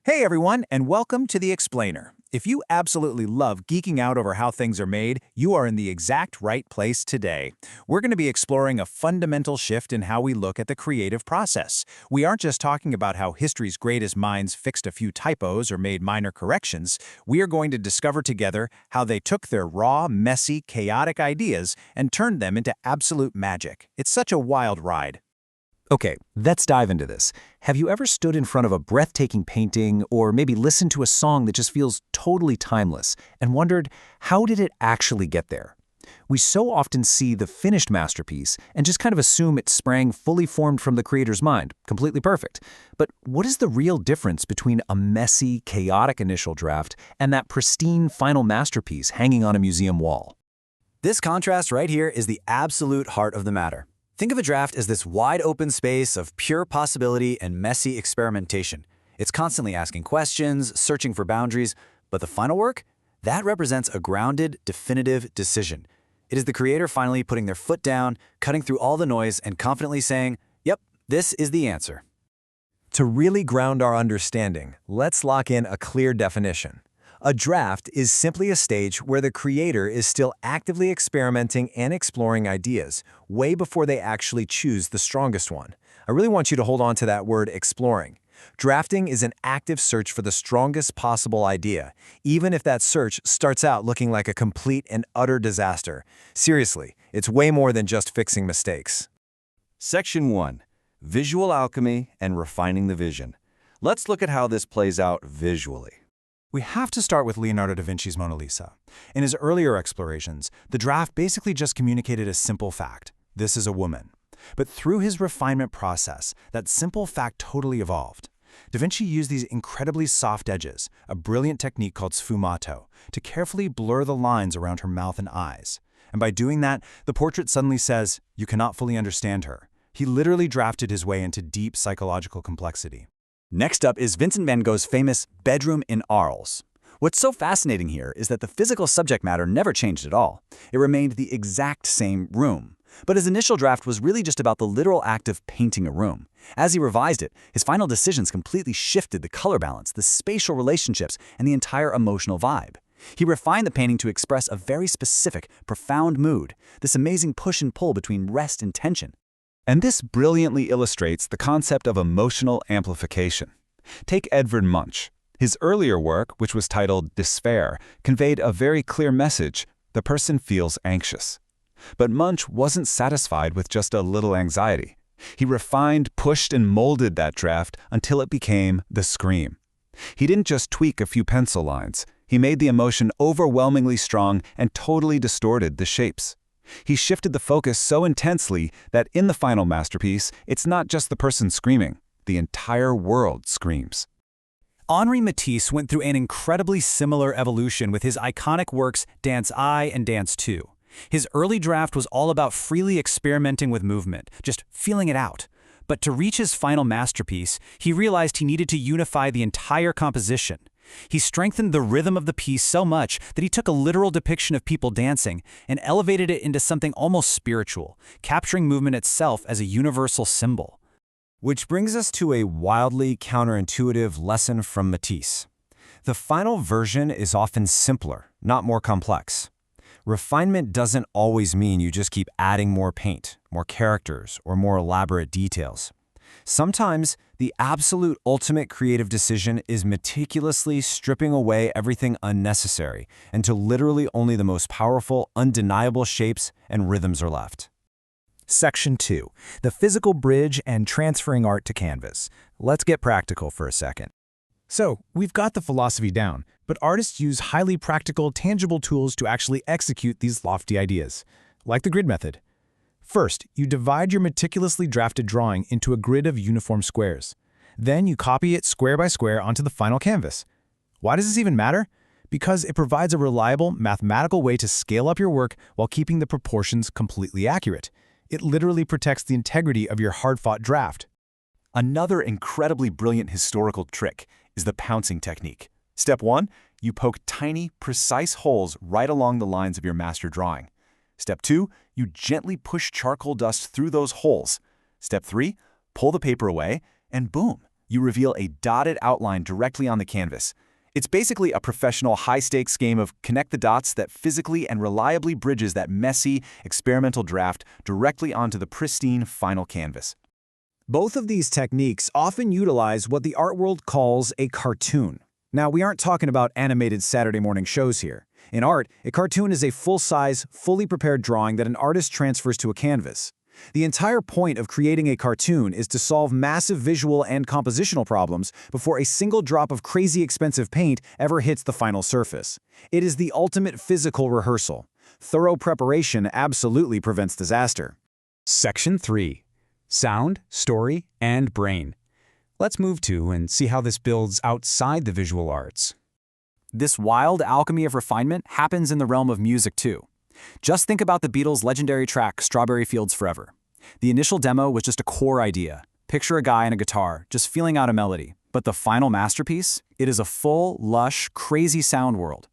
Hey everyone, and welcome to The Explainer. If you absolutely love geeking out over how things are made, you are in the exact right place today. We're going to be exploring a fundamental shift in how we look at the creative process. We aren't just talking about how history's greatest minds fixed a few typos or made minor corrections. We are going to discover together how they took their raw, messy, chaotic ideas and turned them into absolute magic. It's such a wild ride. Okay, let's dive into this. Have you ever stood in front of a breathtaking painting or maybe listened to a song that just feels totally timeless and wondered, how did it actually get there? We so often see the finished masterpiece and just kind of assume it sprang fully formed from the creator's mind, completely perfect. But what is the real difference between a messy, chaotic initial draft and that pristine final masterpiece hanging on a museum wall? This contrast right here is the absolute heart of the matter. Think of a draft as this wide-open space of pure possibility and messy experimentation. It's constantly asking questions, searching for boundaries, but the final work? That represents a grounded, definitive decision. It is the creator finally putting their foot down, cutting through all the noise, and confidently saying, "Yep, this is the answer." To really ground our understanding, let's lock in a clear definition. A draft is simply a stage where the creator is still actively experimenting and exploring ideas, way before they actually choose the strongest one. I really want you to hold on to that word exploring. Drafting is an active search for the strongest possible idea, even if that search starts out looking like a complete and utter disaster. Seriously, it's way more than just fixing mistakes. Section 1. Visual Alchemy and Refining the Vision. Let's look at how this plays out visually. We have to start with Leonardo da Vinci's Mona Lisa. In his earlier explorations, the draft basically just communicated a simple fact: this is a woman. But through his refinement process, that simple fact totally evolved. Da Vinci used these incredibly soft edges, a brilliant technique called sfumato, to carefully blur the lines around her mouth and eyes. And by doing that, the portrait suddenly says, you cannot fully understand her. He literally drafted his way into deep psychological complexity. Next up is Vincent van Gogh's famous Bedroom in Arles. What's so fascinating here is that the physical subject matter never changed at all. It remained the exact same room. But his initial draft was really just about the literal act of painting a room. As he revised it, his final decisions completely shifted the color balance, the spatial relationships, and the entire emotional vibe. He refined the painting to express a very specific, profound mood, this amazing push and pull between rest and tension. And this brilliantly illustrates the concept of emotional amplification. Take Edvard Munch. His earlier work, which was titled Despair, conveyed a very clear message: the person feels anxious. But Munch wasn't satisfied with just a little anxiety. He refined, pushed, and molded that draft until it became the scream. He didn't just tweak a few pencil lines. He made the emotion overwhelmingly strong and totally distorted the shapes. He shifted the focus so intensely that in the final masterpiece, it's not just the person screaming, the entire world screams. Henri Matisse went through an incredibly similar evolution with his iconic works Dance I and Dance II. His early draft was all about freely experimenting with movement, just feeling it out. But to reach his final masterpiece, he realized he needed to unify the entire composition. He strengthened the rhythm of the piece so much that he took a literal depiction of people dancing and elevated it into something almost spiritual, capturing movement itself as a universal symbol. Which brings us to a wildly counterintuitive lesson from Matisse. The final version is often simpler, not more complex. Refinement doesn't always mean you just keep adding more paint, more characters, or more elaborate details. Sometimes, the absolute ultimate creative decision is meticulously stripping away everything unnecessary until literally only the most powerful, undeniable shapes and rhythms are left. Section 2. The physical bridge and transferring art to canvas. Let's get practical for a second. So, we've got the philosophy down, but artists use highly practical, tangible tools to actually execute these lofty ideas, like the grid method. First, you divide your meticulously drafted drawing into a grid of uniform squares. Then you copy it square by square onto the final canvas. Why does this even matter? Because it provides a reliable, mathematical way to scale up your work while keeping the proportions completely accurate. It literally protects the integrity of your hard-fought draft. Another incredibly brilliant historical trick is the pouncing technique. Step 1, you poke tiny, precise holes right along the lines of your master drawing. Step 2, you gently push charcoal dust through those holes. Step 3, pull the paper away, and boom, You reveal a dotted outline directly on the canvas. It's basically a professional high-stakes game of connect the dots that physically and reliably bridges that messy, experimental draft directly onto the pristine final canvas. Both of these techniques often utilize what the art world calls a cartoon. Now, we aren't talking about animated Saturday morning shows here. In art, a cartoon is a full-size, fully prepared drawing that an artist transfers to a canvas. The entire point of creating a cartoon is to solve massive visual and compositional problems before a single drop of crazy expensive paint ever hits the final surface. It is the ultimate physical rehearsal. Thorough preparation absolutely prevents disaster. Section 3. Sound, Story, and Brain. Let's move to and see how this builds outside the visual arts. This wild alchemy of refinement happens in the realm of music too. Just think about the Beatles' legendary track, Strawberry Fields Forever. The initial demo was just a core idea. Picture a guy and a guitar, just feeling out a melody. But the final masterpiece? It is a full, lush, crazy sound world.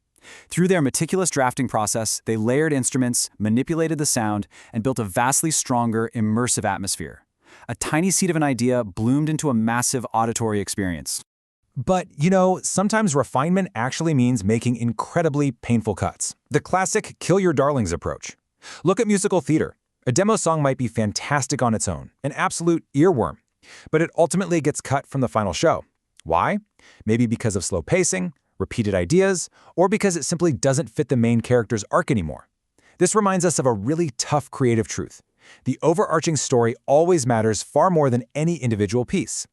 Through their meticulous drafting process, they layered instruments, manipulated the sound, and built a vastly stronger, immersive atmosphere. A tiny seed of an idea bloomed into a massive auditory experience. But, sometimes refinement actually means making incredibly painful cuts. The classic kill your darlings approach. Look at musical theater. A demo song might be fantastic on its own, an absolute earworm, but it ultimately gets cut from the final show. Why? Maybe because of slow pacing, repeated ideas, or because it simply doesn't fit the main character's arc anymore. This reminds us of a really tough creative truth. The overarching story always matters far more than any individual piece.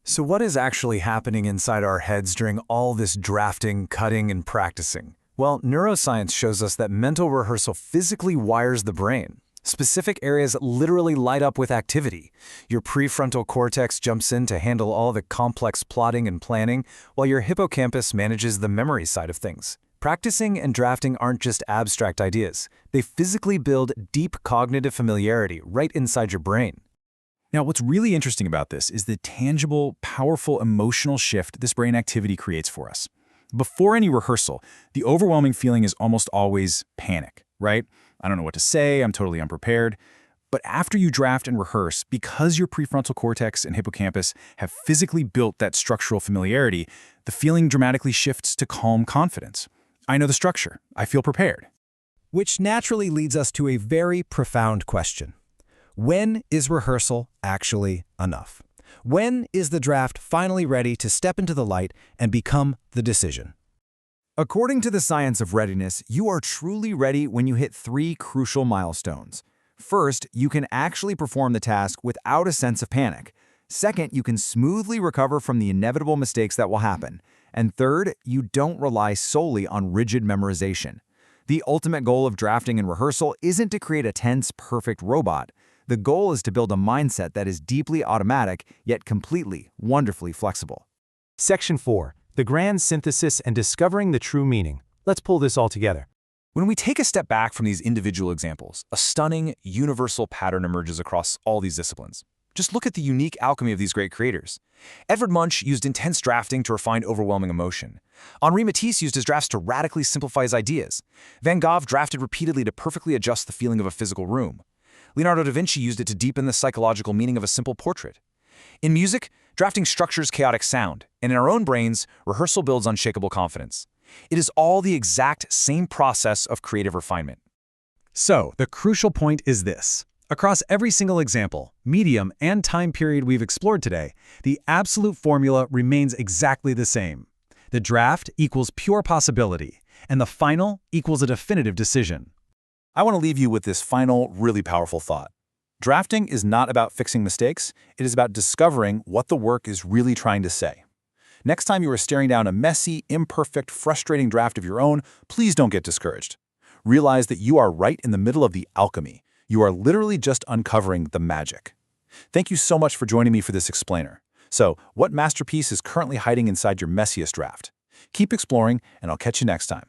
So what is actually happening inside our heads during all this drafting, cutting, and practicing? Well, neuroscience shows us that mental rehearsal physically wires the brain. Specific areas literally light up with activity. Your prefrontal cortex jumps in to handle all the complex plotting and planning, while your hippocampus manages the memory side of things. Practicing and drafting aren't just abstract ideas. They physically build deep cognitive familiarity right inside your brain. Now, what's really interesting about this is the tangible, powerful emotional shift this brain activity creates for us. Before any rehearsal, the overwhelming feeling is almost always panic, right? I don't know what to say, I'm totally unprepared. But after you draft and rehearse, because your prefrontal cortex and hippocampus have physically built that structural familiarity, the feeling dramatically shifts to calm confidence. I know the structure, I feel prepared. Which naturally leads us to a very profound question. When is rehearsal actually enough? When is the draft finally ready to step into the light and become the decision? According to the science of readiness, you are truly ready when you hit 3 crucial milestones. First, you can actually perform the task without a sense of panic. Second, you can smoothly recover from the inevitable mistakes that will happen. And third, you don't rely solely on rigid memorization. The ultimate goal of drafting and rehearsal isn't to create a tense, perfect robot. The goal is to build a mindset that is deeply automatic, yet completely, wonderfully flexible. Section 4. The Grand Synthesis and Discovering the True Meaning. Let's pull this all together. When we take a step back from these individual examples, a stunning, universal pattern emerges across all these disciplines. Just look at the unique alchemy of these great creators. Edvard Munch used intense drafting to refine overwhelming emotion. Henri Matisse used his drafts to radically simplify his ideas. Van Gogh drafted repeatedly to perfectly adjust the feeling of a physical room. Leonardo da Vinci used it to deepen the psychological meaning of a simple portrait. In music, drafting structures chaotic sound, and in our own brains, rehearsal builds unshakable confidence. It is all the exact same process of creative refinement. So, the crucial point is this. Across every single example, medium, and time period we've explored today, the absolute formula remains exactly the same. The draft equals pure possibility, and the final equals a definitive decision. I want to leave you with this final, really powerful thought. Drafting is not about fixing mistakes, it is about discovering what the work is really trying to say. Next time you are staring down a messy, imperfect, frustrating draft of your own, please don't get discouraged. Realize that you are right in the middle of the alchemy. You are literally just uncovering the magic. Thank you so much for joining me for this explainer. So, what masterpiece is currently hiding inside your messiest draft? Keep exploring, and I'll catch you next time.